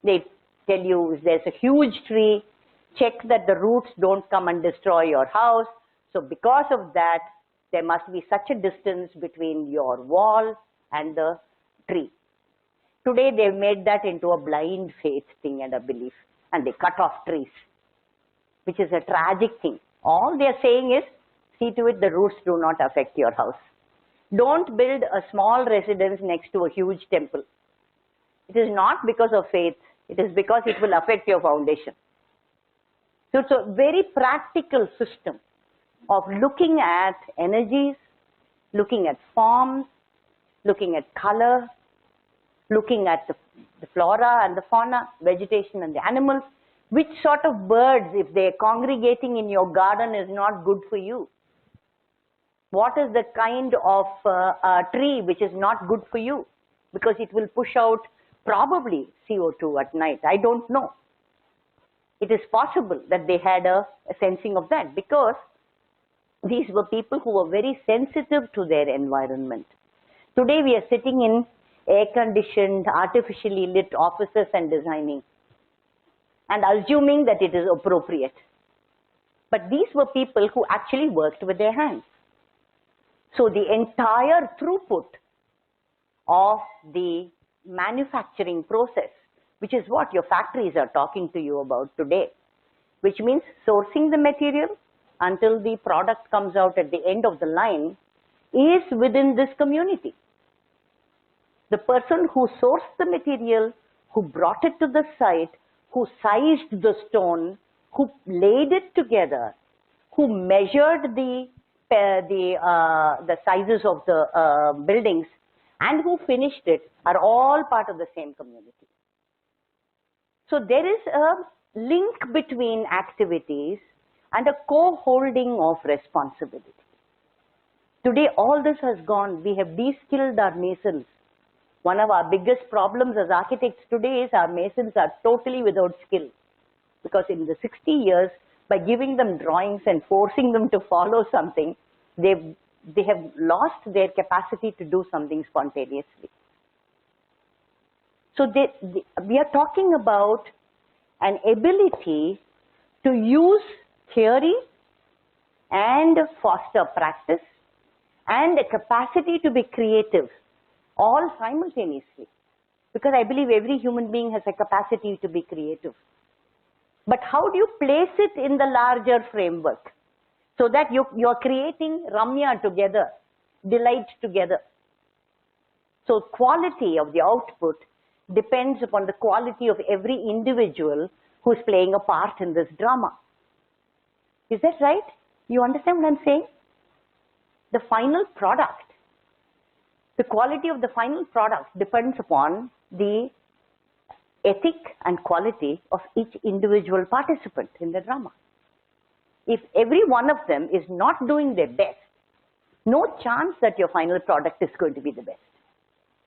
They tell you if there's a huge tree, check that the roots don't come and destroy your house. So because of that, there must be such a distance between your wall and the tree. Today they've made that into a blind faith thing and a belief, and they cut off trees, which is a tragic thing. All they're saying is, see to it the roots do not affect your house. Don't build a small residence next to a huge temple. It is not because of faith, it is because it will affect your foundation. So it's a very practical system of looking at energies, looking at forms, looking at color, looking at the flora and the fauna, vegetation and the animals. Which sort of birds, if they're congregating in your garden, is not good for you? What is the kind of tree which is not good for you? Because it will push out probably CO2 at night. I don't know. It is possible that they had a sensing of that, because these were people who were very sensitive to their environment. Today we are sitting in air-conditioned, artificially lit offices and designing and assuming that it is appropriate. But these were people who actually worked with their hands. So the entire throughput of the manufacturing process, which is what your factories are talking to you about today, which means sourcing the material until the product comes out at the end of the line, is within this community. The person who sourced the material, who brought it to the site, who sized the stone, who laid it together, who measured the sizes of the buildings, and who finished it, are all part of the same community. So there is a link between activities and a co-holding of responsibility. Today all this has gone. We have de-skilled our masons. One of our biggest problems as architects today is our masons are totally without skill. Because in the 60 years, by giving them drawings and forcing them to follow something, they have lost their capacity to do something spontaneously. So we are talking about an ability to use theory and foster practice and a capacity to be creative, all simultaneously. Because I believe every human being has a capacity to be creative. But how do you place it in the larger framework so that you're creating Ramya together, delight together? So quality of the output depends upon the quality of every individual who's playing a part in this drama. Is that right? You understand what I'm saying? The final product, the quality of the final product depends upon the ethic and quality of each individual participant in the drama. If every one of them is not doing their best, no chance that your final product is going to be the best.